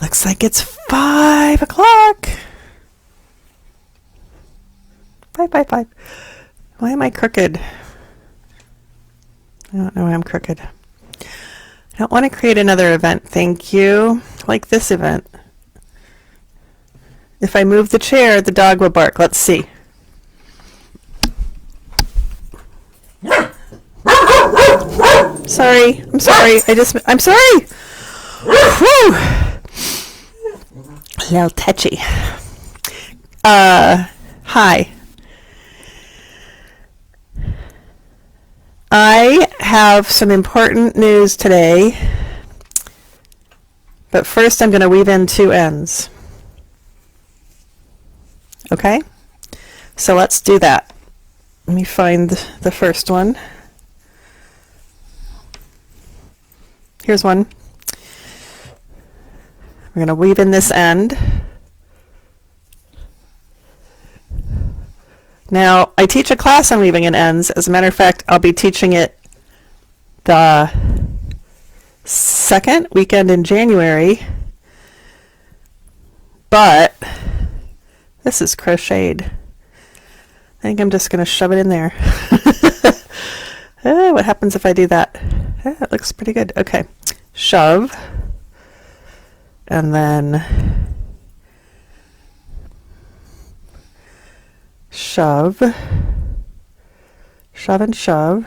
Looks like it's 5 o'clock. 5. Why am I crooked? I don't know why I'm crooked. I don't want to create another event, thank you. Like this event. If I move the chair, the dog will bark. Let's see. Sorry. I'm sorry. I'm sorry. Whew. A little touchy. Hi. I have some important news today, but first I'm going to weave in 2 ends. Okay? So let's do that. Let me find the first one. Here's one. We're going to weave in this end. Now, I teach a class on weaving in ends. As a matter of fact, I'll be teaching it the second weekend in January. But this is crocheted. I think I'm just going to shove it in there. What happens if I do that? It looks pretty good. Okay. Shove. And then shove. Shove and shove.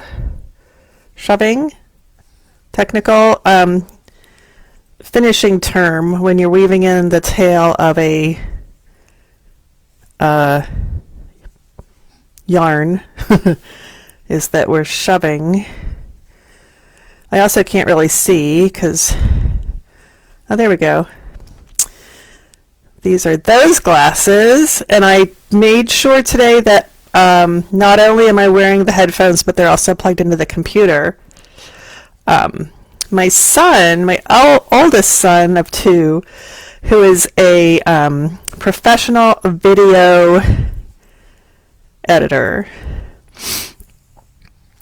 Shoving. Technical finishing term when you're weaving in the tail of a yarn is that we're shoving. I also can't really see because, oh, there we go. These are those glasses, and I made sure today that not only am I wearing the headphones, but they're also plugged into the computer. My son, my oldest son of 2, who is a professional video editor.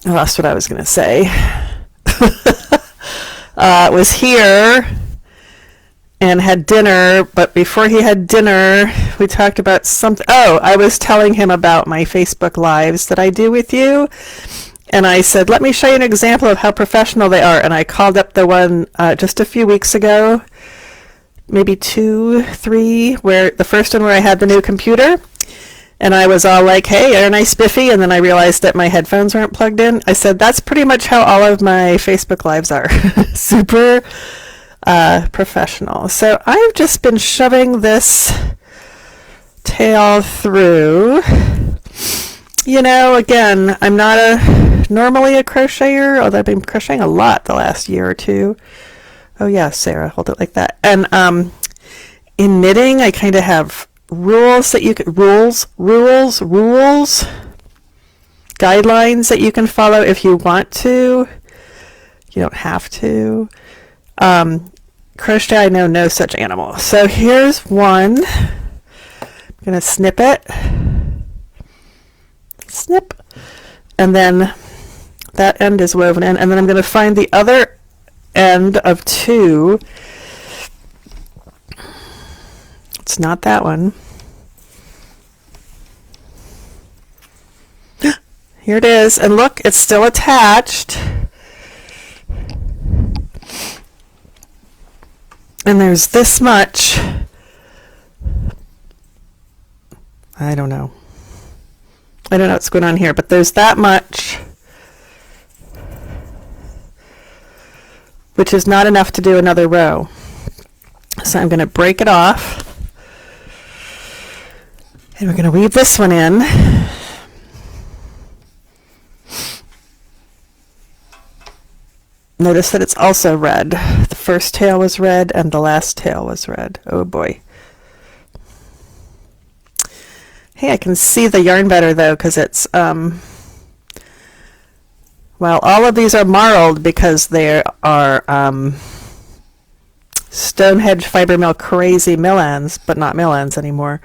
I lost what I was going to say. Was here and had dinner, but before he had dinner, we talked about something. Oh, I was telling him about my Facebook Lives that I do with you. And I said, let me show you an example of how professional they are. And I called up the one just a few weeks ago, maybe 2, 3, where the first one where I had the new computer. And I was all like, hey, aren't I spiffy? And then I realized that my headphones weren't plugged in. I said, that's pretty much how all of my Facebook Lives are. Super professional. So I've just been shoving this tail through. You know, again, I'm not normally a crocheter, although I've been crocheting a lot the last year or 2. Oh yeah, Sarah, hold it like that. And in knitting, I kind of have rules that you can, rules, guidelines that you can follow if you want to. You don't have to. Crochet, I know no such animal. So here's one. I'm going to snip it. Snip. And then that end is woven in. And then I'm going to find the other end of 2. It's not that one. Here it is. And look, it's still attached. And there's this much. I don't know what's going on here, but there's that much, which is not enough to do another row. So I'm going to break it off. And we're going to weave this one in. Notice that it's also red. The first tail was red and the last tail was red. Oh boy. Hey, I can see the yarn better though because it's, well, all of these are marled because they are Stonehenge Fiber Mill Crazy Millends, but not Millends anymore.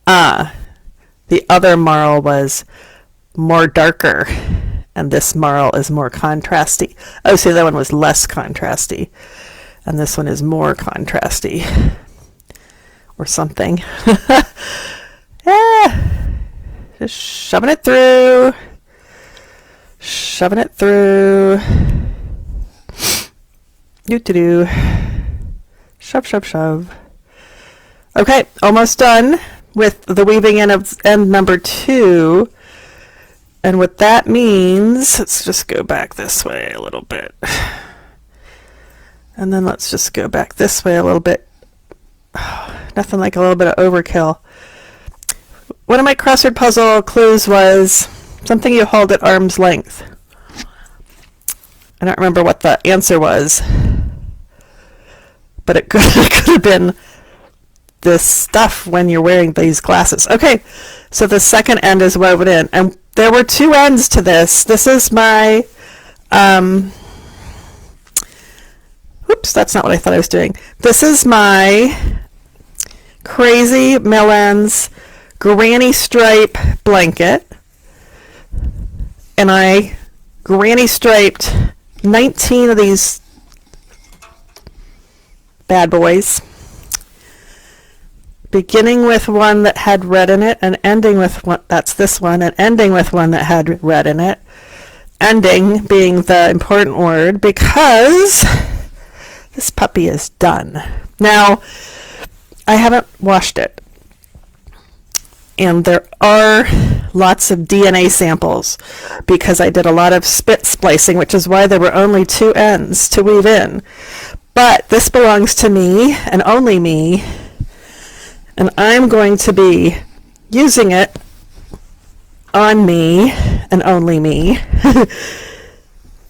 The other marl was more darker, and this marl is more contrasty. Oh, see, that one was less contrasty. And this one is more contrasty or something. Just shoving it through. Shoving it through. Do. Shove, shove, shove. Okay, almost done with the weaving in of end number 2. And what that means, let's just go back this way a little bit. And then let's just go back this way a little bit. Nothing like a little bit of overkill. One of my crossword puzzle clues was something you hold at arm's length. I don't remember what the answer was, but it could have been this stuff when you're wearing these glasses. Okay, so the second end is woven in, and there were 2 ends to this. This is my, oops, that's not what I thought I was doing. This is my Crazy Millens granny stripe blanket, and I granny striped 19 of these bad boys, beginning with one that had red in it and ending with one, that's this one, and ending with one that had red in it. Ending being the important word, because this puppy is done. Now, I haven't washed it, and there are lots of DNA samples because I did a lot of spit splicing, which is why there were only 2 ends to weave in. But this belongs to me and only me, and I'm going to be using it on me and only me.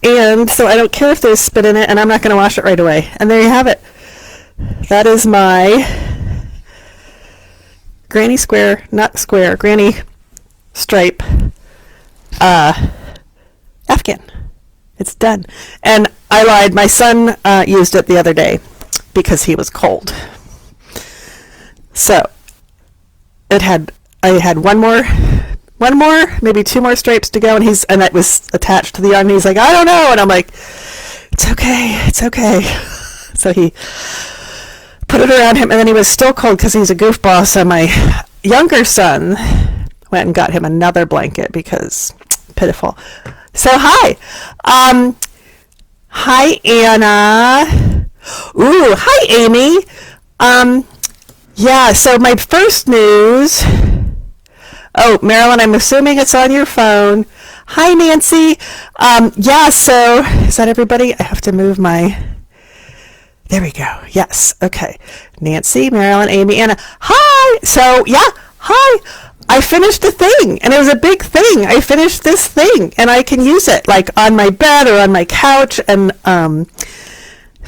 And so I don't care if there's spit in it, and I'm not going to wash it right away. And there you have it. That is my granny square, not square, granny stripe Afghan. It's done. And I lied. My son used it the other day because he was cold. So I had one more, maybe 2 more stripes to go, and it was attached to the arm, and he's like, I don't know, and I'm like, it's okay. So he put it around him, and then he was still cold because he's a goofball, so my younger son went and got him another blanket because pitiful. So hi. Hi, Anna. Ooh, hi, Amy. Yeah, so my first news. Oh, Marilyn, I'm assuming it's on your phone. Hi, Nancy. Yeah, so is that everybody? I have to move my... There we go. Yes. Okay. Nancy, Marilyn, Amy, Anna. Hi. So, yeah. Hi. I finished a thing, and it was a big thing. I finished this thing, and I can use it, like, on my bed or on my couch, and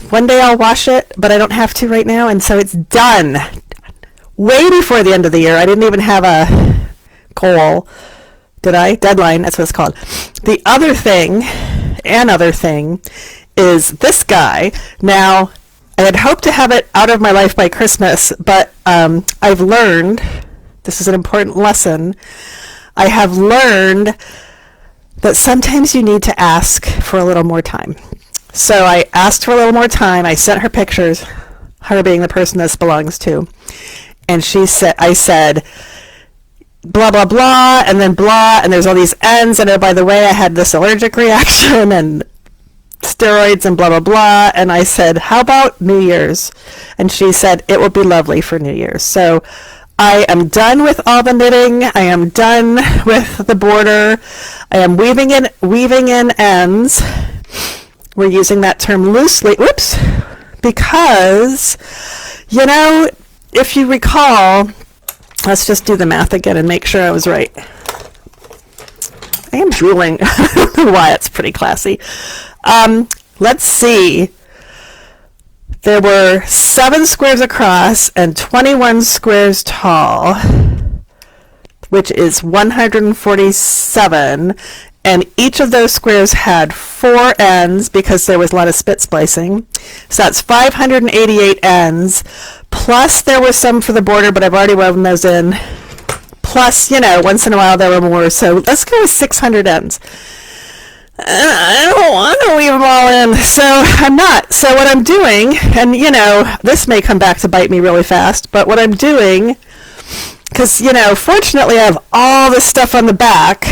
one day I'll wash it, but I don't have to right now, and so it's done. Way before the end of the year. I didn't even have a goal. Did I? Deadline. That's what it's called. The other thing, is this guy. Now, I had hoped to have it out of my life by Christmas, but I've learned, this is an important lesson, I have learned that sometimes you need to ask for a little more time. So I asked for a little more time. I sent her pictures, her being the person this belongs to, and I said, blah, blah, blah, and then blah, and there's all these ends, and oh, by the way, I had this allergic reaction, and steroids and blah, blah, blah. And I said, how about New Year's? And she said, it will be lovely for New Year's. So I am done with all the knitting. I am done with the border. I am weaving in ends. We're using that term loosely. Whoops. Because, if you recall, let's just do the math again and make sure I was right. I am drooling. I don't know why. It's pretty classy. Let's see. There were 7 squares across and 21 squares tall, which is 147. And each of those squares had 4 ends because there was a lot of spit splicing. So that's 588 ends. Plus there were some for the border, but I've already woven those in. Plus, once in a while there were more. So let's go with 600 ends. I don't want to weave them all in, so I'm not. So what I'm doing, and this may come back to bite me really fast, but what I'm doing, because fortunately I have all this stuff on the back.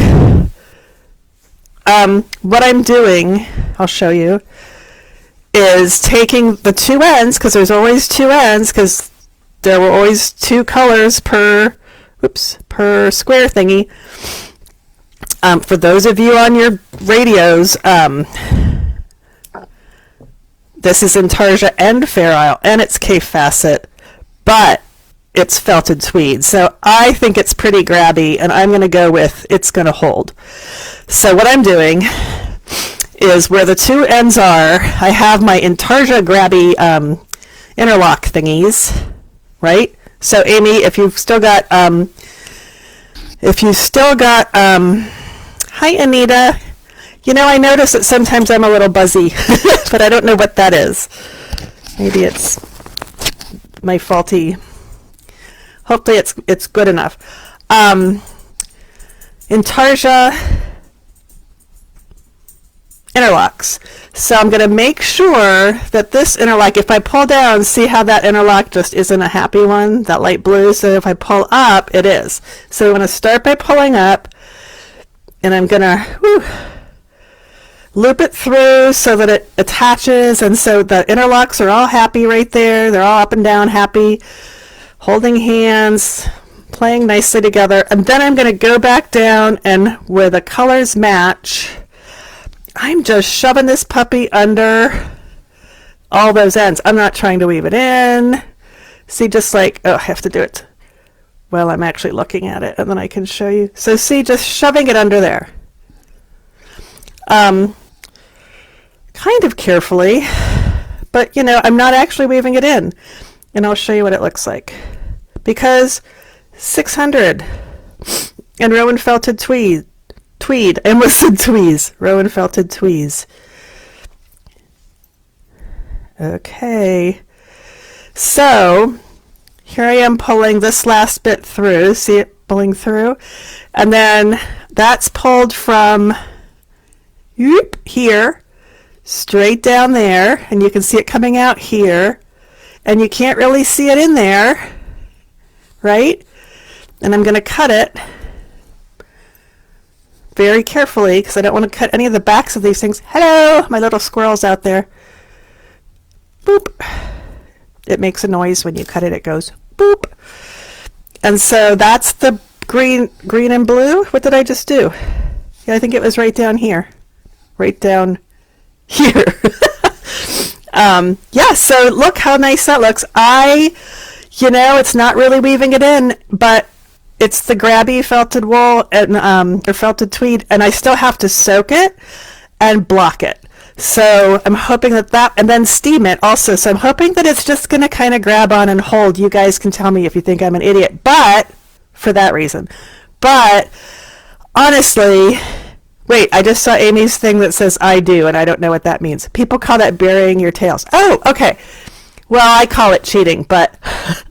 What I'm doing, I'll show you, is taking the two ends, because there's always two ends, because there were always two colors per square thingy. For those of you on your radios, this is Intarsia and Fair Isle, and it's Kaffe Fassett, but it's felted tweed. So I think it's pretty grabby, and I'm going to go with it's going to hold. So what I'm doing is where the two ends are, I have my Intarsia grabby interlock thingies, right? So Amy, if you've still got, hi Anita. I notice that sometimes I'm a little buzzy, but I don't know what that is. Maybe it's my faulty. Hopefully it's good enough. Intarsia interlocks. So I'm going to make sure that this interlock, if I pull down, see how that interlock just isn't a happy one, that light blue. So if I pull up, it is. So I'm going to start by pulling up, and I'm going to loop it through so that it attaches, and so the interlocks are all happy right there. They're all up and down happy, holding hands, playing nicely together. And then I'm going to go back down, and where the colors match, I'm just shoving this puppy under all those ends. I'm not trying to weave it in. See, just like, I have to do it while I'm actually looking at it, and then I can show you. So see, just shoving it under there. Kind of carefully, but I'm not actually weaving it in. And I'll show you what it looks like. Because 600 and Rowan felted tweed. I almost said tweeze. Rowan felted tweeze. Okay. So here I am pulling this last bit through. See it pulling through? And then that's pulled from here straight down there, and you can see it coming out here, and you can't really see it in there, right? And I'm going to cut it very carefully because I don't want to cut any of the backs of these things. Hello, my little squirrels out there. Boop. It makes a noise when you cut it. It goes boop. And so that's the green and blue. What did I just do? Yeah, I think it was right down here. Right down here. Yeah, so look how nice that looks. It's not really weaving it in, but it's the grabby felted wool and or felted tweed, and I still have to soak it and block it. So I'm hoping that and then steam it also. So I'm hoping that it's just going to kind of grab on and hold. You guys can tell me if you think I'm an idiot, but for that reason. But honestly, wait, I just saw Amy's thing that says I do, and I don't know what that means. People call that burying your tails. Oh, okay. Well, I call it cheating, but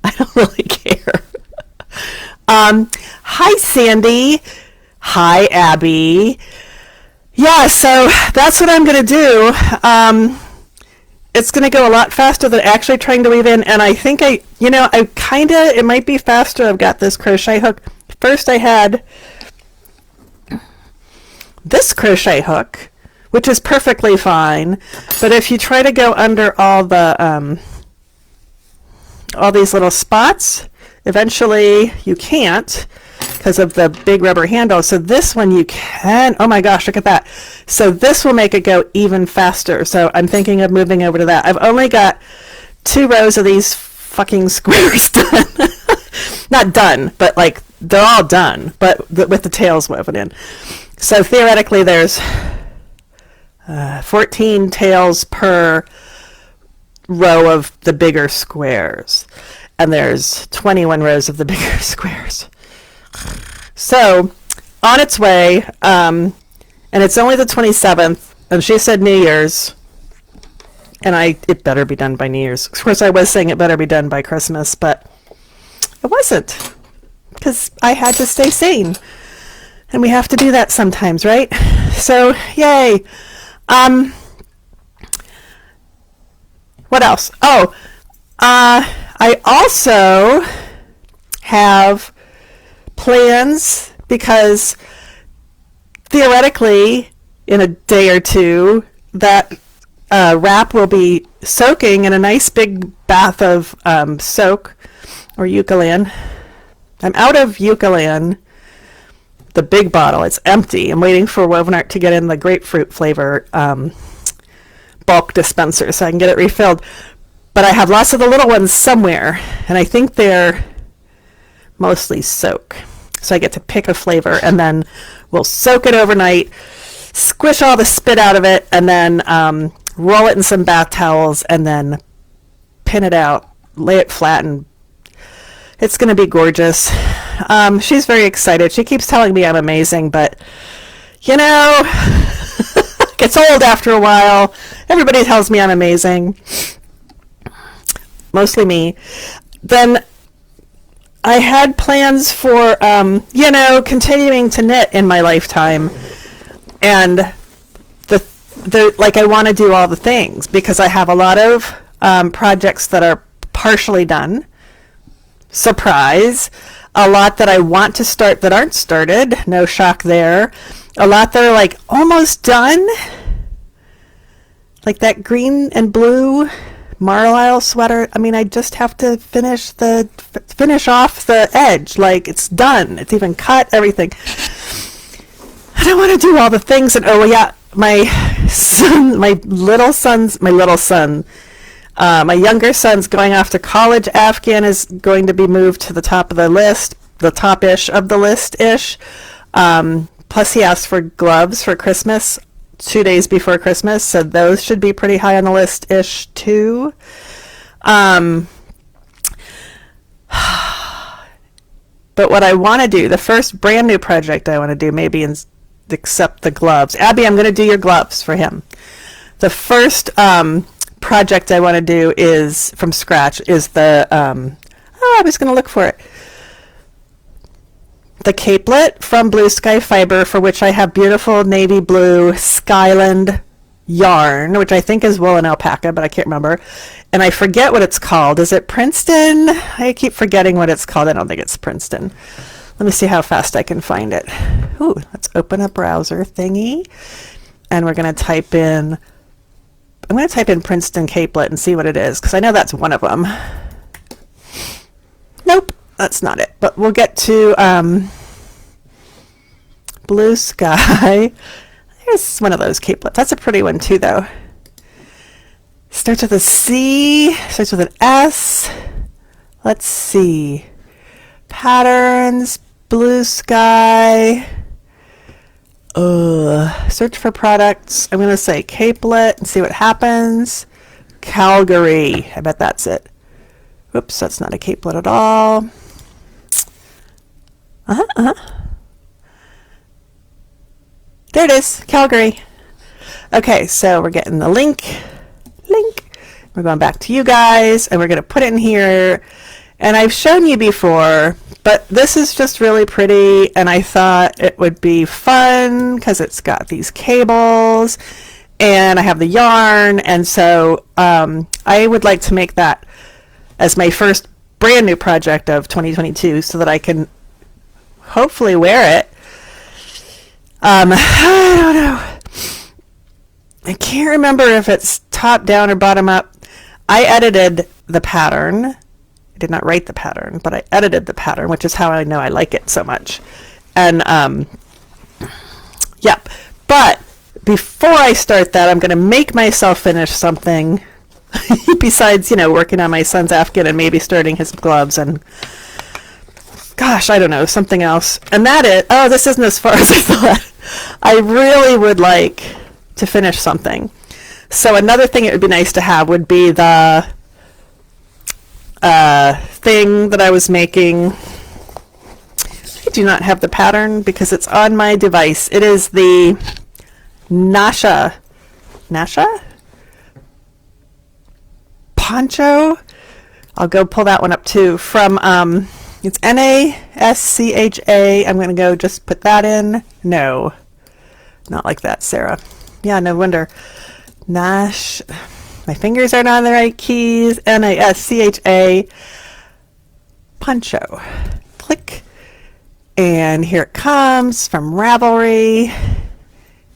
I don't really care. Hi, Sandy. Hi, Abby. Yeah, so that's what I'm going to do. It's going to go a lot faster than actually trying to weave in, and I think it might be faster. I've got this crochet hook. First I had this crochet hook, which is perfectly fine, but if you try to go under all these little spots, eventually you can't because of the big rubber handle. So this one you can. Oh my gosh, look at that. So this will make it go even faster. So I'm thinking of moving over to that. I've only got 2 rows of these fucking squares done. Not done, but like they're all done, but with the tails woven in. So theoretically there's 14 tails per row of the bigger squares, and there's 21 rows of the bigger squares. So on its way, and it's only the 27th, and she said New Year's, and it better be done by New Year's. Of course, I was saying it better be done by Christmas, but it wasn't, because I had to stay sane. And we have to do that sometimes, right? So, yay. What else? Oh, I also have plans because theoretically, in a day or two, that wrap will be soaking in a nice big bath of soak or Eucalan. I'm out of Eucalan, the big bottle. It's empty. I'm waiting for Woven Art to get in the grapefruit flavor bulk dispenser so I can get it refilled. But I have lots of the little ones somewhere, and I think they're mostly soak. So I get to pick a flavor, and then we'll soak it overnight, squish all the spit out of it, and then roll it in some bath towels, and then pin it out, lay it flat, and it's going to be gorgeous. She's very excited. She keeps telling me I'm amazing, but, you know, it gets old after a while. Everybody tells me I'm amazing. Mostly me. Then I had plans for, continuing to knit in my lifetime. And like I want to do all the things because I have a lot of projects that are partially done. Surprise. A lot that I want to start that aren't started. No shock there. A lot that are like almost done. Like that green and blue Marlisle sweater. I mean, I just have to finish off the edge. Like it's done. It's even cut, everything. I don't want to do all the things. And oh yeah, my younger son's going off to college. Afghan is going to be moved to the top of the list, the top-ish of the list-ish. Plus he asked for gloves for Christmas 2 days before Christmas, so those should be pretty high on the list-ish too. But what I want to do, the first brand new project I want to do, maybe except the gloves. Abby, I'm going to do your gloves for him. The first project I want to do is from scratch is the I was going to look for it, the capelet from Blue Sky Fiber, for which I have beautiful navy blue Skyland yarn, which I think is wool and alpaca, but I can't remember, and I forget what it's called. Is it Princeton? I keep forgetting what it's called. I don't think it's Princeton. Let me see how fast I can find it. Ooh, let's open a browser thingy, and we're going to type in, I'm going to type in Princeton capelet and see what it is, because I know that's one of them. Nope, that's not it. But we'll get to Blue Sky. There's one of those capelets. That's a pretty one too, though. Starts with a C, starts with an S. Let's see. Patterns, Blue Sky. Search for products. I'm going to say capelet and see what happens. Calgary. I bet that's it. Whoops, that's not a capelet at all. There it is, Calgary. Okay, so we're getting the link. We're going back to you guys, and we're going to put it in here. And I've shown you before, but this is just really pretty, and I thought it would be fun because it's got these cables, and I have the yarn, and so I would like to make that as my first brand new project of 2022 so that I can hopefully wear it. I don't know. I can't remember if it's top down or bottom up. I edited the pattern. I did not write the pattern, but I edited the pattern, which is how I know I like it so much. And yeah, but before I start that, I'm going to make myself finish something besides, working on my son's Afghan and maybe starting his gloves and gosh, I don't know, something else. And that is, this isn't as far as I thought. I really would like to finish something. So another thing it would be nice to have would be the thing that I was making. I do not have the pattern because it's on my device. It is the Nasha poncho. I'll go pull that one up too from It's Nascha. I'm going to go just put that in. No, not like that, Sarah. Yeah, no wonder. Nash. My fingers are not on the right keys. Nascha. Poncho. Click. And here it comes from Ravelry.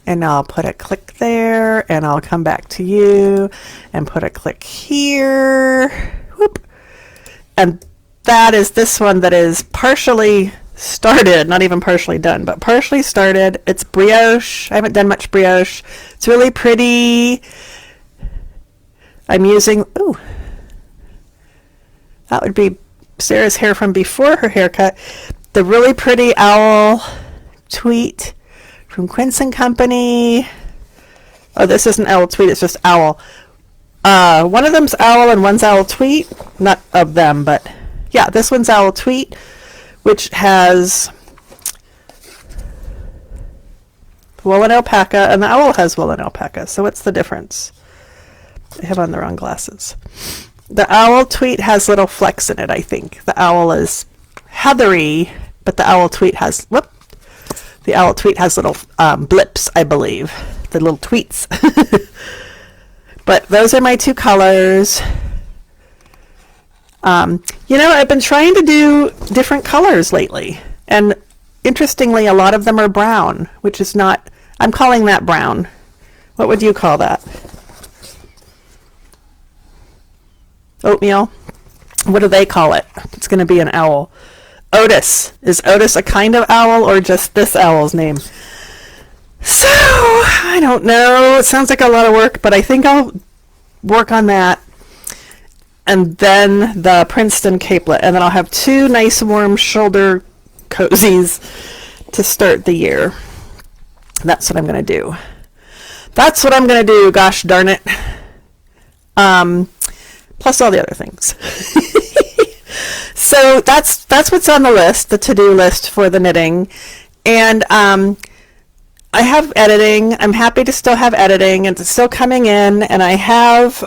And I'll put a click there, and I'll come back to you and put a click here. Whoop. And that is this one that is partially started, not even partially done, but partially started. It's brioche. I haven't done much brioche. It's really pretty. I'm using, ooh, that would be Sarah's hair from before her haircut. The really pretty owl tweet from Quince and Company. Oh, this isn't owl tweet, it's just owl. One of them's owl and one's owl tweet. Not of them, but yeah, this one's owl tweet, which has wool and alpaca, and the owl has wool and alpaca. So what's the difference? I have on the wrong glasses. The owl tweet has little flecks in it, I think. The owl is heathery, but the owl tweet has, the owl tweet has little blips, I believe. The little tweets. But those are my two colors. You know, I've been trying to do different colors lately. And interestingly, a lot of them are brown, which is not, I'm calling that brown. What would you call that? Oatmeal? What do they call it? It's going to be an owl. Otis. Is Otis a kind of owl or just this owl's name? So, I don't know. It sounds like a lot of work, but I think I'll work on that. And then the Princeton capelet. And then I'll have two nice warm shoulder cozies to start the year. That's what I'm going to do. That's what I'm going to do, gosh darn it. Plus all the other things. So that's what's on the list, the to-do list for the knitting. And I have editing. I'm happy to still have editing, and it's still coming in, and I have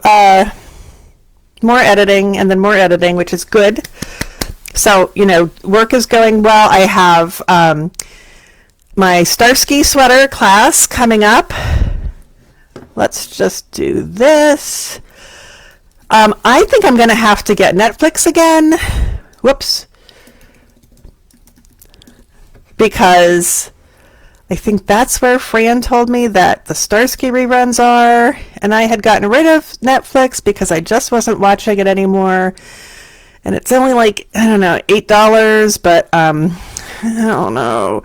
more editing and then more editing, which is good. So, you know, work is going well. I have my Starsky sweater class coming up. Let's just do this. I think I'm going to have to get Netflix again. Whoops. Because I think that's where Fran told me that the Starsky reruns are, and I had gotten rid of Netflix because I just wasn't watching it anymore. And it's only like, I don't know, $8, but I don't know.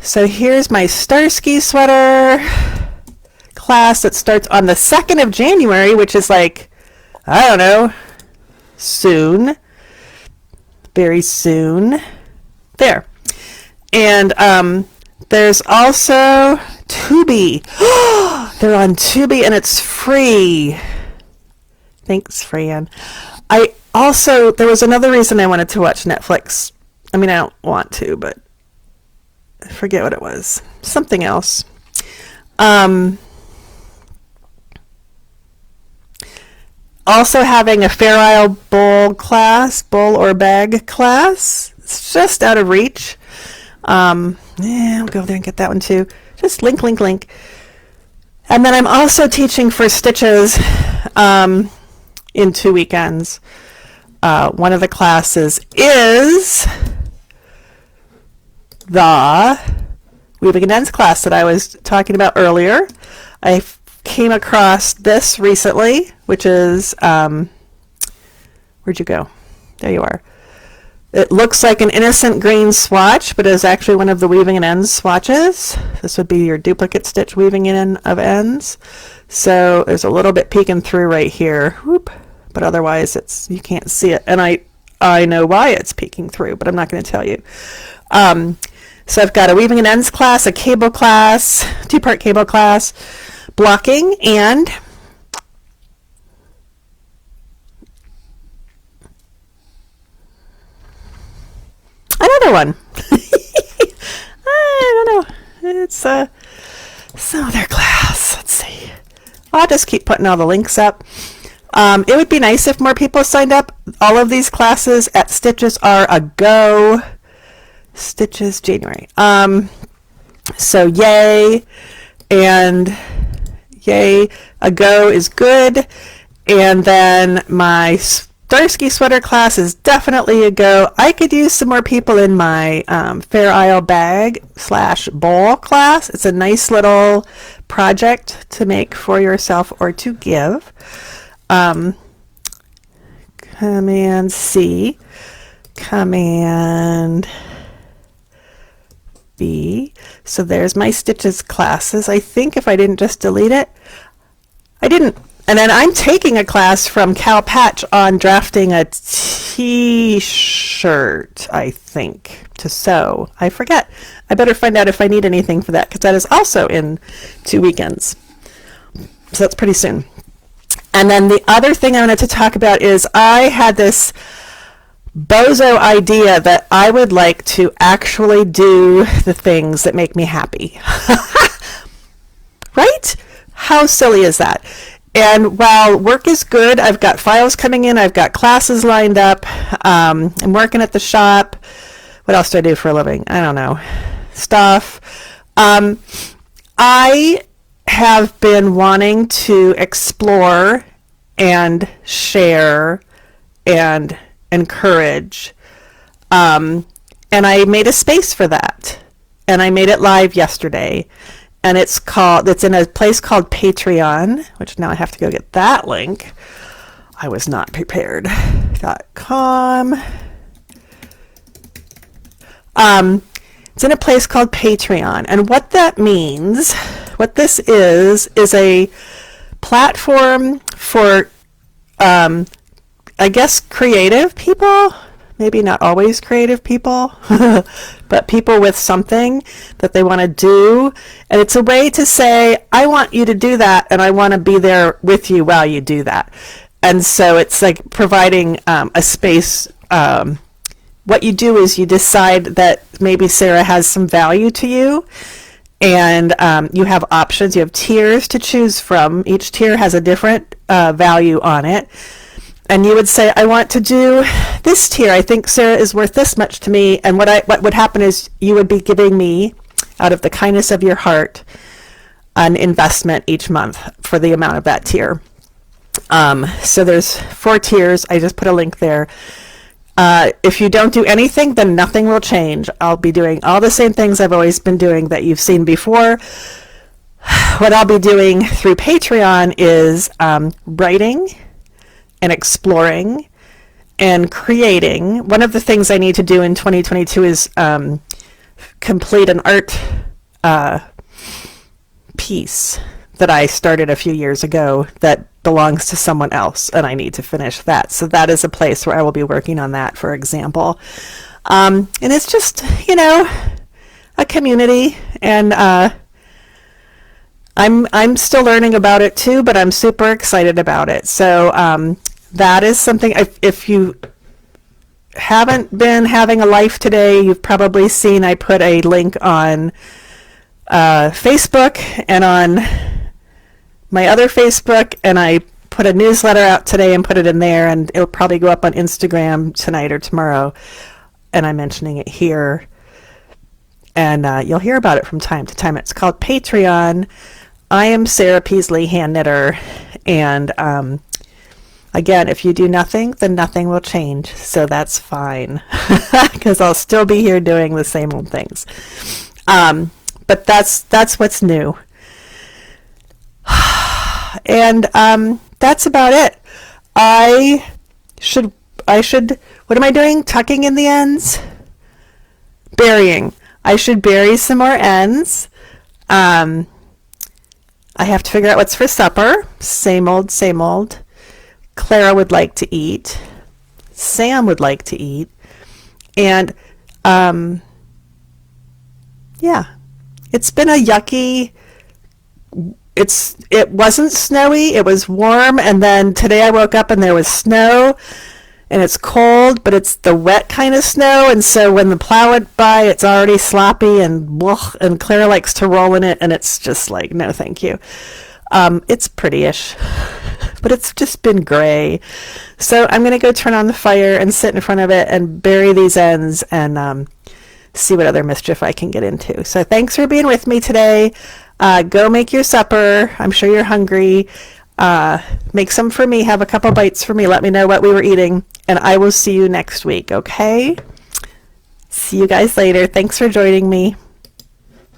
So here's my Starsky sweater class that starts on the 2nd of January, which is like, I don't know, soon. Very soon. There. And there's also Tubi. They're on Tubi and it's free. Thanks, Fran. There was another reason I wanted to watch Netflix. I mean, I don't want to, but I forget what it was. Something else. Also having a Fair Isle bowl or bag class. It's just out of reach. I'll go there and get that one too. Just link. And then I'm also teaching for Stitches in 2 weekends. One of the classes is the Weaving and Ends class that I was talking about earlier. I came across this recently, which is, where'd you go? There you are. It looks like an innocent green swatch, but is actually one of the Weaving and Ends swatches. This would be your duplicate stitch weaving in of ends. So there's a little bit peeking through right here. Whoop. But otherwise you can't see it. And I know why it's peeking through, but I'm not going to tell you. So I've got a Weaving and Ends class, a cable class, 2-part cable class, blocking, and another one. I don't know. It's some other class. Let's see. I'll just keep putting all the links up. It would be nice if more people signed up. All of these classes at Stitches are a go. Stitches January. So yay, and yay, a go is good. And then my Starsky sweater class is definitely a go. I could use some more people in my Fair Isle bag / bowl class. It's a nice little project to make for yourself or to give. Command C, Command B. So there's my Stitches classes. I think if I didn't just delete it, I didn't. And then I'm taking a class from Cal Patch on drafting a t-shirt, I think, to sew. I forget. I better find out if I need anything for that, because that is also in 2 weekends. So that's pretty soon. And then the other thing I wanted to talk about is I had this bozo idea that I would like to actually do the things that make me happy. Right? How silly is that? And while work is good, I've got files coming in, I've got classes lined up, I'm working at the shop. What else do I do for a living? I don't know. Stuff. I have been wanting to explore and share and encourage. And I made a space for that. And I made it live yesterday. And it's in a place called Patreon, which now I have to go get that link. I was not prepared. .com. It's in a place called Patreon. And what that means, what this is a platform for, I guess, creative people. Maybe not always creative people, but people with something that they want to do. And it's a way to say, I want you to do that, and I want to be there with you while you do that. And so it's like providing a space. What you do is you decide that maybe Sarah has some value to you, and you have options. You have tiers to choose from. Each tier has a different value on it. And you would say, I want to do this tier. I think Sarah is worth this much to me. And what would happen is you would be giving me, out of the kindness of your heart, an investment each month for the amount of that tier. So there's 4 tiers. I just put a link there. If you don't do anything, then nothing will change. I'll be doing all the same things I've always been doing that you've seen before. What I'll be doing through Patreon is writing and exploring and creating. One of the things I need to do in 2022 is complete an art piece that I started a few years ago that belongs to someone else, and I need to finish that. So that is a place where I will be working on that, for example. And it's just, a community, and I'm still learning about it too, but I'm super excited about it. So that is something, if you haven't been having a life today, you've probably seen I put a link on Facebook and on my other Facebook, and I put a newsletter out today and put it in there, and it'll probably go up on Instagram tonight or tomorrow, and I'm mentioning it here, and you'll hear about it from time to time. It's called Patreon. I am Sarah Peasley, hand knitter, and again, if you do nothing, then nothing will change, so that's fine, because I'll still be here doing the same old things. But that's what's new. And that's about it. I should, what am I doing? Tucking in the ends? Burying. I should bury some more ends. I have to figure out what's for supper. Same old, same old. Clara would like to eat. Sam would like to eat. And, yeah. It's been a yucky, it wasn't snowy, it was warm, and then today I woke up and there was snow, and it's cold, but it's the wet kind of snow, and so when the plow went by, it's already sloppy, and Clara likes to roll in it, and it's just like, no thank you. It's pretty-ish. but it's just been gray. So I'm going to go turn on the fire and sit in front of it and bury these ends and see what other mischief I can get into. So thanks for being with me today. Go make your supper. I'm sure you're hungry. Make some for me. Have a couple bites for me. Let me know what we were eating. And I will see you next week, okay? See you guys later. Thanks for joining me.